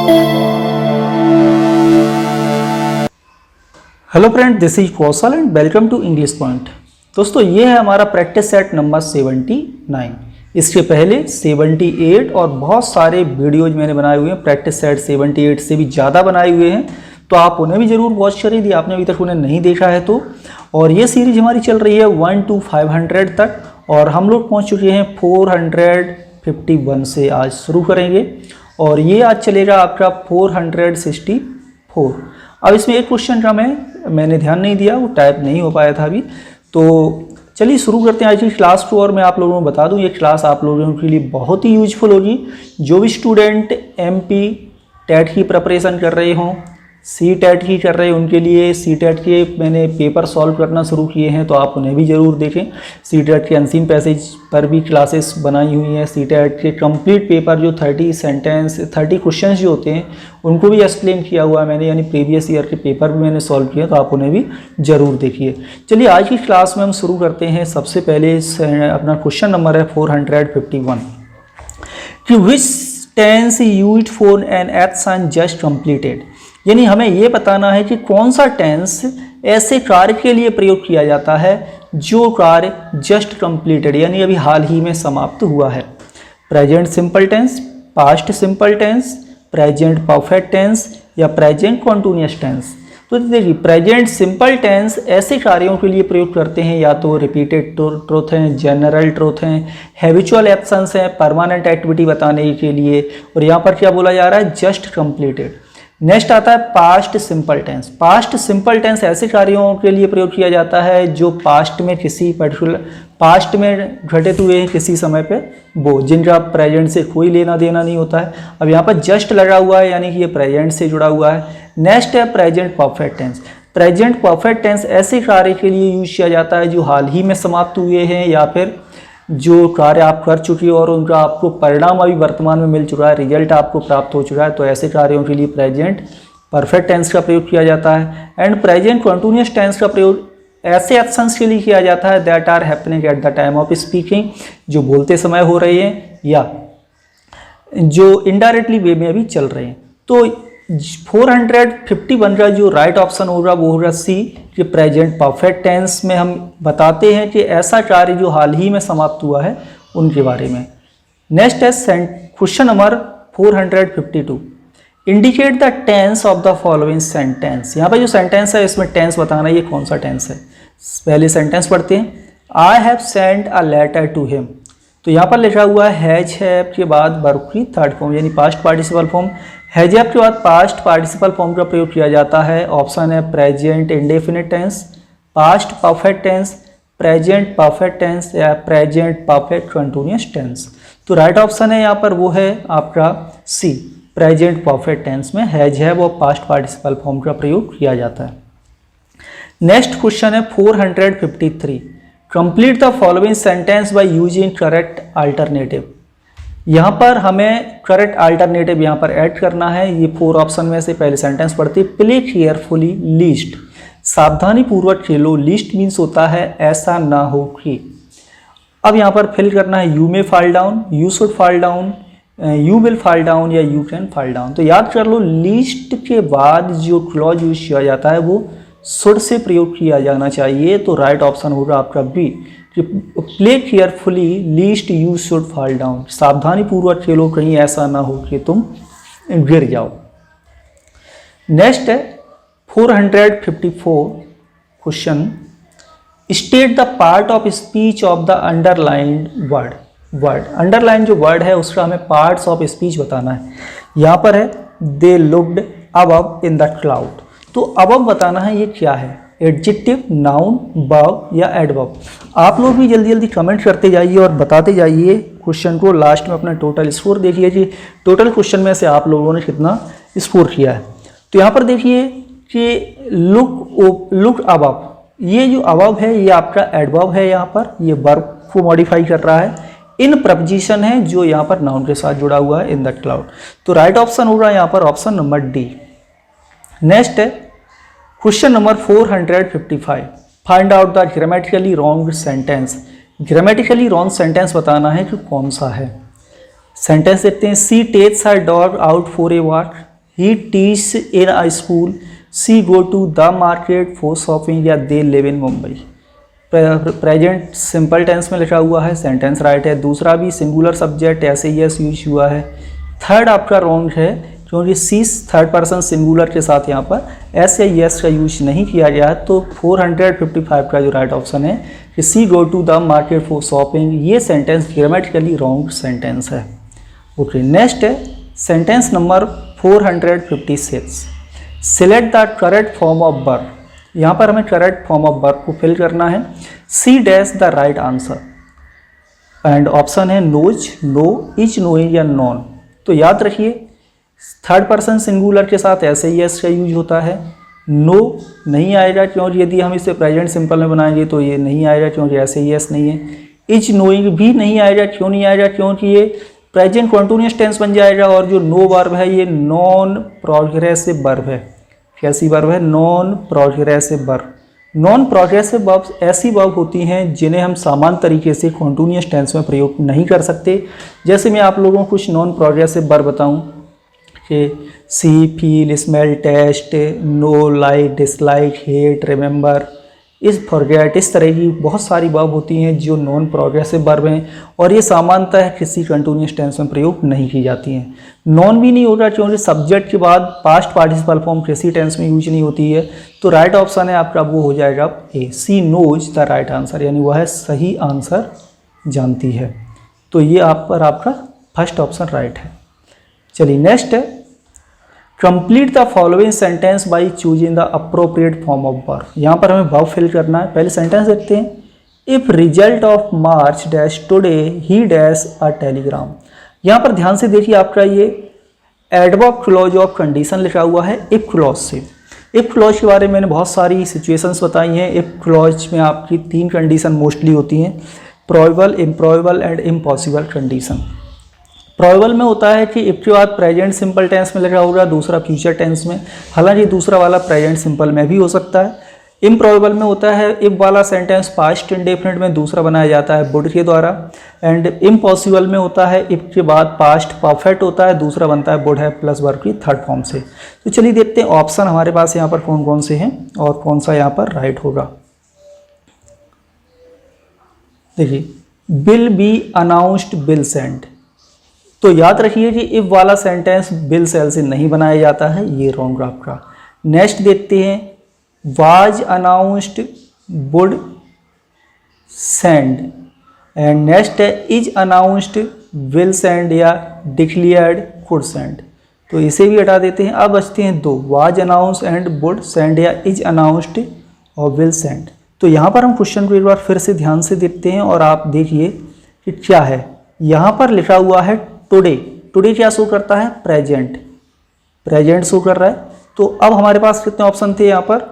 Hello friend, this is Kaushal and welcome to English point. दोस्तों, ये है हमारा प्रैक्टिस सेट नंबर 79। इसके पहले 78 और बहुत सारे वीडियोज मैंने बनाए हुए हैं, प्रैक्टिस सेट 78 से भी ज़्यादा बनाए हुए हैं, तो आप उन्हें भी ज़रूर वॉच करें यदि आपने अभी तक उन्हें नहीं देखा है तो। और ये सीरीज हमारी चल रही है 1 to 500 तक, और हम लोग पहुँच चुके हैं 451 से आज शुरू करेंगे, और ये आज चलेगा आपका 464। अब इसमें एक क्वेश्चन का मैंने ध्यान नहीं दिया, वो टाइप नहीं हो पाया था अभी, तो चलिए शुरू करते हैं आज की क्लास को। और मैं आप लोगों को बता दूं, ये क्लास आप लोगों के लिए बहुत ही यूजफुल होगी। जो भी स्टूडेंट MP टेट की प्रिपरेशन कर रहे हों, C टेट की कर रहे हैं, उनके लिए C टेट के मैंने पेपर सॉल्व करना शुरू किए हैं, तो आप उन्हें भी ज़रूर देखें। C टेट के अनसीन पैसेज पर भी क्लासेस बनाई हुई हैं। C टेट के कंप्लीट पेपर जो 30 क्वेश्चन जो होते हैं उनको भी एक्सप्लेन किया हुआ है मैंने, यानी प्रीवियस ईयर के पेपर भी मैंने सॉल्व किए, तो आप उन्हें भी ज़रूर देखिए। चलिए आज की क्लास में हम शुरू करते हैं। सबसे पहले अपना क्वेश्चन नंबर है 451 कि which tense used for an action just completed, यानी हमें ये बताना है कि कौन सा टेंस ऐसे कार्य के लिए प्रयोग किया जाता है जो कार्य जस्ट कंप्लीटेड यानी अभी हाल ही में समाप्त हुआ है। Present simple tense, past simple tense, present perfect tense या प्रेजेंट कॉन्टिन्यूअस टेंस। तो देखिए, प्रेजेंट सिंपल टेंस ऐसे कार्यों के लिए प्रयोग करते हैं या तो रिपीटेड ट्रूथ हैं, जनरल ट्रूथ हैं, हैबिचुअल एक्शंस हैं, परमानेंट एक्टिविटी बताने के लिए, और यहाँ पर क्या बोला जा रहा है, जस्ट कंप्लीटेड। नेक्स्ट आता है past simple tense. Past simple tense ऐसे कार्यों के लिए प्रयोग किया जाता है जो पास्ट में किसी पर्टिकुलर पास्ट में घटित हुए हैं किसी समय पे, वो जिनका प्रेजेंट से कोई लेना देना नहीं होता है। अब यहाँ पर जस्ट लगा हुआ है यानी कि ये प्रेजेंट से जुड़ा हुआ है। नेक्स्ट है present perfect tense. Present perfect tense ऐसे कार्य के लिए यूज किया जाता है जो हाल ही में समाप्त हुए हैं या फिर जो कार्य आप कर चुकी हो और उनका आपको परिणाम अभी वर्तमान में मिल चुका है, रिजल्ट आपको प्राप्त हो चुका है, तो ऐसे कार्यों के लिए प्रेजेंट परफेक्ट टेंस का प्रयोग किया जाता है। एंड प्रेजेंट कॉन्टिन्यूअस टेंस का प्रयोग ऐसे एक्शंस के लिए किया जाता है that are happening at the time of speaking, जो बोलते समय हो रहे हैं या जो इनडायरेक्टली वे में अभी चल रहे हैं। तो 451 का जो राइट ऑप्शन होगा वो होगा C, कि प्रेजेंट परफेक्ट टेंस में हम बताते हैं कि ऐसा कार्य जो हाल ही में समाप्त हुआ है उनके बारे में। नेक्स्ट है question number 452, indicate the tense of the following sentence. यहाँ पर जो सेंटेंस है इसमें टेंस बताना है ये कौन सा टेंस है। पहले सेंटेंस पढ़ते हैं, I have sent a letter to him. तो यहाँ पर लिखा हुआ है हैज हैव के बाद वर्ब की थर्ड फॉर्म यानी past participle form. Has have के बाद पास्ट पार्टिसिपल फॉर्म का प्रयोग किया जाता है। ऑप्शन है present indefinite tense, past perfect tense, present perfect tense या प्रेजेंट परफेक्ट कंटिन्यूअस टेंस। तो राइट ऑप्शन है यहाँ पर वो है आपका C, प्रेजेंट परफेक्ट टेंस में हैज हैव और पास्ट पार्टिसिपल फॉर्म का प्रयोग किया जाता है। नेक्स्ट क्वेश्चन है 453, complete the following sentence by using correct alternative. यहाँ पर हमें करेक्ट अल्टरनेटिव यहाँ पर ऐड करना है। ये 4 ऑप्शन में से पहले सेंटेंस पढ़ते, प्ले केयरफुली लीस्ट, सावधानी पूर्वक खेलो। लीस्ट मीन्स होता है ऐसा ना हो कि। अब यहाँ पर फिल करना है you may fall down, you should fall down, you will fall down या यू कैन फॉल डाउन। तो याद कर लो, लीस्ट के बाद जो क्लॉज यूज किया जाता है वो शुड से प्रयोग किया जाना चाहिए। तो राइट ऑप्शन होगा आपका B, play carefully least you should fall down, सावधानी पूर्वक खेलो कहीं ऐसा ना हो कि तुम गिर जाओ। नेक्स्ट है 454 question, state the part of speech of the underlined word. Underline जो वर्ड है उसका हमें पार्ट्स ऑफ स्पीच बताना है। यहाँ पर है they looked above in the cloud. तो अबव बताना है ये क्या है, एडजेक्टिव, नाउन, वर्ब या एडवर्ब। आप लोग भी जल्दी जल्दी कमेंट करते जाइए और बताते जाइए क्वेश्चन को। लास्ट में अपना टोटल स्कोर देखिए कि टोटल क्वेश्चन में से आप लोगों ने कितना स्कोर किया है। तो यहाँ पर देखिए कि लुक अबव, ये जो अबव है ये आपका एडवर्ब है, यहाँ पर ये वर्ब को मॉडिफाई कर रहा है। इन प्रपोजिशन है जो यहाँ पर नाउन के साथ जुड़ा हुआ है, इन द क्लाउड। तो राइट ऑप्शन होगा यहाँ पर ऑप्शन नंबर D। नेक्स्ट है question number 455, find out the grammatically wrong sentence. Grammatically wrong sentence बताना है कि कौन सा है। सेंटेंस देखते हैं, she takes her dog out for a walk. He teach in a school, she go to the market for shopping, या they live in Mumbai. Present simple tense में लिखा हुआ है, सेंटेंस राइट है। दूसरा भी सिंगुलर सब्जेक्ट ऐसे यस यूज हुआ है। थर्ड आपका रॉन्ग है, क्योंकि सी थर्ड पर्सन सिंगुलर के साथ यहाँ पर एस या यस का यूज नहीं किया गया है। तो 455 का जो राइट ऑप्शन है कि she go to the market for shopping, ये सेंटेंस ग्रामेटिकली रॉन्ग सेंटेंस है। ओके, नेक्स्ट है sentence number 456। Select the correct form of verb. यहाँ पर हमें करेक्ट फॉर्म ऑफ वर्ब को फिल करना है। She dash the right answer, and option है नोज, नो, इच, नोइंग या नॉन। तो याद रखिए थर्ड पर्सन सिंगुलर के साथ ऐसे ही एस का यूज होता है। नो नहीं आएगा, क्योंकि यदि हम इसे प्रेजेंट सिंपल में बनाएंगे तो ये नहीं आएगा, क्योंकि ऐसे ही एस नहीं है। इच नोइंग भी नहीं आएगा, क्यों नहीं आएगा, क्योंकि ये प्रेजेंट कॉन्टिन्यूअस टेंस बन जाएगा, और जो नो वर्ब है ये नॉन प्रोग्रेसिव वर्ब है। कैसी वर्ब है? Non progressive verb. Non progressive verbs ऐसी वर्ब होती हैं जिन्हें हम सामान्य तरीके से कॉन्टिन्यूअस टेंस में प्रयोग नहीं कर सकते। जैसे मैं आप लोगों को कुछ नॉन प्रोग्रेसिव वर्ब बताऊं कि see, feel, smell, taste, know, like, dislike, hate, remember, इस फॉरगेट, इस तरह की बहुत सारी वर्ब होती हैं जो नॉन प्रोग्रेसिव वर्ब हैं, और ये सामान्यतः किसी कंटिन्यूअस टेंस में प्रयोग नहीं की जाती हैं। नॉन भी नहीं होगा, क्योंकि सब्जेक्ट के बाद पास्ट पार्टिसिपल फॉर्म किसी टेंस में यूज नहीं होती है। तो राइट ऑप्शन है आपका, वो हो जाएगा ए, सी नोज द राइट आंसर, यानी वह सही आंसर जानती है। तो ये आपका फर्स्ट ऑप्शन राइट है। चलिए नेक्स्ट है, complete the following sentence by choosing the appropriate form of verb. यहाँ पर हमें वर्ब फिल करना है। पहले सेंटेंस देखते हैं। If result of March dash today he dash a Telegram. यहाँ पर ध्यान से देखिए, आपका ये एडवर्ब क्लॉज ऑफ कंडीशन लिखा हुआ है इफ क्लॉज से। इफ क्लॉज के बारे में मैंने बहुत सारी सिचुएशंस बताई हैं। इफ क्लॉज में आपकी 3 कंडीशन मोस्टली होती हैं, probable, improbable and impossible condition. Probable में होता है कि इफ के बाद प्रेजेंट सिंपल टेंस में लिखा होगा, दूसरा फ्यूचर टेंस में, हालांकि दूसरा वाला प्रेजेंट सिंपल में भी हो सकता है। इम्प्रोबेबल में होता है इफ वाला सेंटेंस पास्ट इंडेफिनिट में दूसरा बनाया जाता है वुड के द्वारा, एंड इम्पॉसिबल में होता है इफ के बाद पास्ट परफेक्ट होता है, दूसरा बनता है वुड है प्लस वर्ब की थर्ड फॉर्म से। तो चलिए देखते हैं ऑप्शन हमारे पास यहाँ पर कौन कौन से हैं और कौन सा यहाँ पर राइट होगा। देखिए, bill B announced, bill send. तो याद रखिए कि इफ वाला सेंटेंस बिल सेल से नहीं बनाया जाता है, ये रॉन्ग आपका। नेक्स्ट देखते हैं, was announced, would send, and next है इज अनाउंस्ड, विल सेंड या डिक्लेयर्ड, कुड सेंड। तो इसे भी हटा देते हैं। अब बचते हैं 2, was announce and would send या इज अनाउंस्ड और विल सेंड। तो यहाँ पर हम क्वेश्चन को एक बार फिर से ध्यान से देखते हैं और आप देखिए कि क्या है। यहाँ पर लिखा हुआ है टुडे। टुडे क्या शो करता है? प्रेजेंट। प्रेजेंट शो कर रहा है। तो अब हमारे पास कितने ऑप्शन थे यहाँ पर?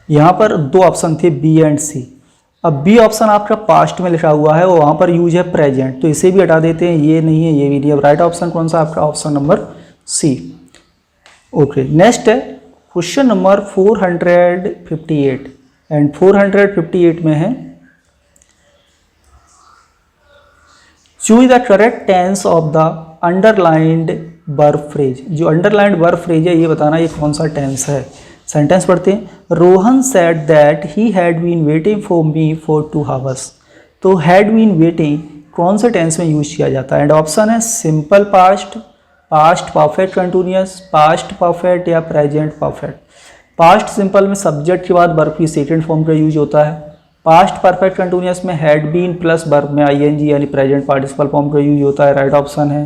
यहाँ पर 2 ऑप्शन थे, बी एंड सी। अब बी ऑप्शन आपका पास्ट में लिखा हुआ है और वहाँ पर यूज है प्रेजेंट, तो इसे भी हटा देते हैं। ये नहीं है, ये भी नहीं। अब राइट ऑप्शन कौन सा आपका? Option number C. Okay, next है क्वेश्चन नंबर 458, एंड 458 में है choose the correct tense of the underlined verb phrase. जो अंडरलाइंड वर्ब फ्रेज है ये बताना ये कौन सा टेंस है। सेंटेंस पढ़ते हैं। Rohan said that he had been waiting for me for 2 hours। तो हैड बीन वेटिंग कौन से टेंस में यूज किया जाता है? एंड ऑप्शन है simple past, past perfect continuous, past perfect या प्रेजेंट परफेक्ट। पास्ट सिंपल में सब्जेक्ट के बाद वर्ब की सेकंड फॉर्म का यूज होता है। पास्ट परफेक्ट कंटिन्यूअस में हैड बीन प्लस वर्ब में आईएनजी यानी प्रेजेंट पार्टिसिपल फॉर्म का यूज होता है। राइट ऑप्शन है।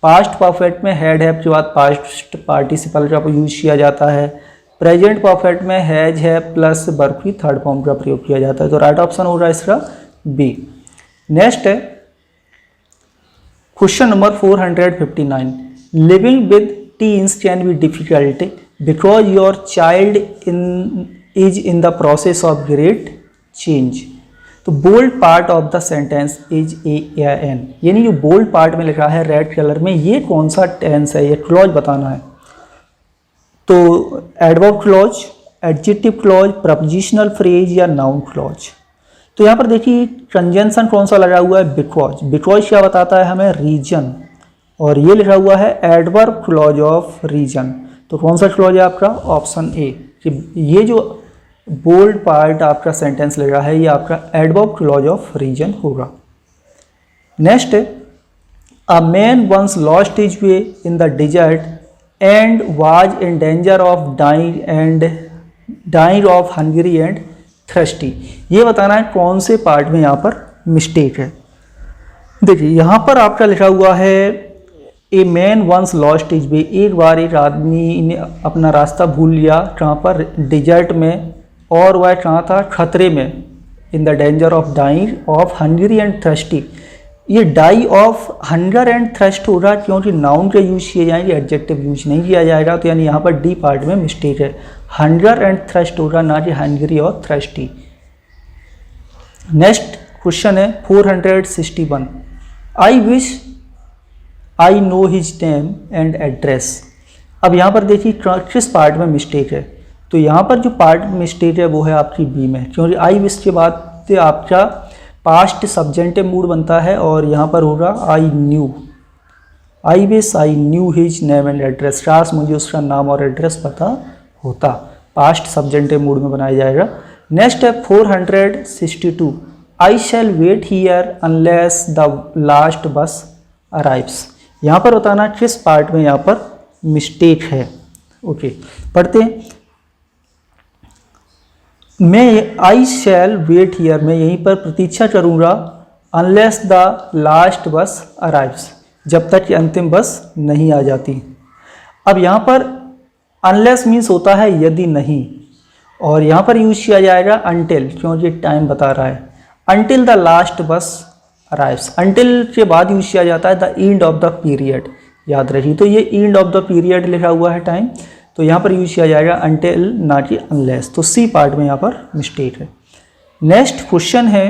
पास्ट परफेक्ट में हैड हैव के बाद पास्ट पार्टिसिपल का यूज किया जाता है। प्रेजेंट परफेक्ट में हैज है प्लस वर्ब की थर्ड फॉर्म का प्रयोग किया जाता है। तो राइट ऑप्शन होगा इसका बी। नेक्स्ट है question number 459। Living with teens can be difficult because your child is in the process of great change. तो bold part of the sentence is a या एन, यानी जो बोल्ड पार्ट में लिखा है रेड कलर में, ये कौन सा टेंस है, ये क्लॉज बताना है। तो adverb clause, adjective clause, prepositional phrase या नाउन क्लॉज। तो यहाँ पर देखिए कंजंक्शन कौन सा लगा हुआ है? बिकॉज। बिकॉज क्या बताता है हमें? रीजन। और ये लिखा हुआ है एडवर्ब क्लॉज ऑफ रीजन। तो कौन सा क्लॉज है आपका? Option A. ये जो बोल्ड पार्ट आपका सेंटेंस लग रहा है ये आपका एडवर्ब क्लॉज ऑफ रीजन होगा। Next, a man once lost his way in the desert and was in danger of dying of hungry and thirsty. ये बताना है कौन से पार्ट में यहाँ पर मिस्टेक है। देखिए यहाँ पर आपका लिखा हुआ है a man once lost his way, एक बार एक आदमी ने अपना रास्ता भूल लिया कहाँ पर? डिजर्ट में, और वह कहाँ था? खतरे में। In the danger of dying of hungry and thirsty. ये die of hunger and thirst होगा क्योंकि नाउन के यूज किए जाएंगे, एडजेक्टिव यूज नहीं किया जाएगा। तो यानी यहाँ पर डी पार्ट में मिस्टेक है, हंगर एंड थ्रस्ट होगा, ना कि हंगरी और थ्रस्टी। नेक्स्ट क्वेश्चन है 461, I wish I know his name and address. अब यहाँ पर देखिए किस पार्ट में मिस्टेक है। तो यहाँ पर जो पार्ट मिस्टेक है वो है आपकी बी में, क्योंकि आई विश के बाद से आपका पास्ट सब्जेंटिव मूड बनता है और यहाँ पर होगा I knew, I wish I knew his name and address. काश मुझे उसका नाम और एड्रेस पता होता, पास्ट सब्जेंटिव मूड में बनाया जाएगा। नेक्स्ट है 462, I shall wait here unless the last bus arrives. यहाँ पर बताना किस पार्ट में यहाँ पर मिस्टेक है। ओके, पढ़ते हैं। मैं आई शैल वेट हियर, मैं यहीं पर प्रतीक्षा करूँगा, unless the last bus arrives, जब तक कि अंतिम बस नहीं आ जाती। अब यहाँ पर अनलेस मीन्स होता है यदि नहीं, और यहाँ पर यूज किया जाएगा अनटिल, क्योंकि टाइम बता रहा है। Until the last bus arrives, until के बाद यूज किया जाता है the end of the period, याद रखिए। तो ये एंड ऑफ द पीरियड लिखा हुआ है टाइम, तो यहाँ पर यूज किया जाएगा अनटिल, ना कि अनलेस। तो सी पार्ट में यहाँ पर मिस्टेक है। नेक्स्ट क्वेश्चन है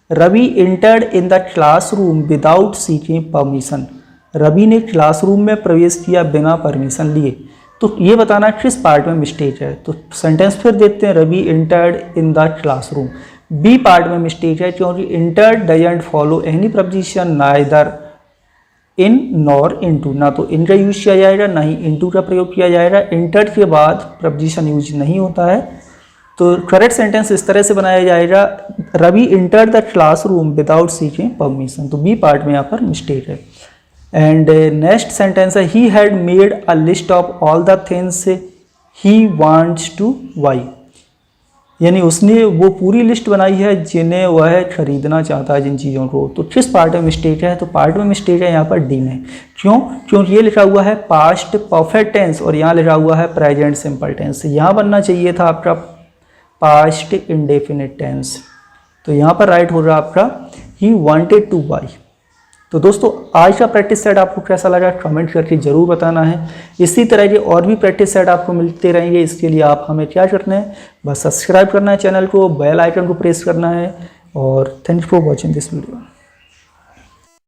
Ravi entered in the classroom without seeking permission. Ravi ने क्लासरूम में प्रवेश किया बिना परमिशन लिए। तो ये बताना किस पार्ट में मिस्टेक है। तो सेंटेंस फिर देखते हैं, Ravi entered in the classroom. B part में मिस्टेक है, क्योंकि enter doesn't follow any preposition neither in nor into, ना तो इन का यूज किया जाएगा ना ही इनटू का प्रयोग किया जाएगा। इंटर के बाद प्रपोजिशन यूज नहीं होता है। तो करेक्ट सेंटेंस इस तरह से बनाया जाएगा, Ravi enter the classroom without seeking permission. तो बी पार्ट में यहाँ पर मिस्टेक है। एंड नेक्स्ट सेंटेंस है he had made a list of all the things he wants to buy, यानी उसने वो पूरी लिस्ट बनाई है जिन्हें वह खरीदना चाहता है, जिन चीज़ों को। तो किस पार्ट में मिस्टेक है? तो पार्ट में मिस्टेक है यहाँ पर डी में। क्यों? क्योंकि ये लिखा हुआ है पास्ट परफेक्ट टेंस और यहाँ लिखा हुआ है प्रेजेंट सिंपल टेंस। यहाँ बनना चाहिए था आपका पास्ट इंडेफिनिट टेंस। तो यहाँ पर राइट हो रहा आपका ही वांटेड टू बाई। तो दोस्तों आज का प्रैक्टिस सेट आपको कैसा लगा कमेंट करके ज़रूर बताना है। इसी तरह के और भी प्रैक्टिस सेट आपको मिलते रहेंगे। इसके लिए आप हमें क्या करना है, बस सब्सक्राइब करना है चैनल को, बेल आइकन को प्रेस करना है। और thank you for watching this video.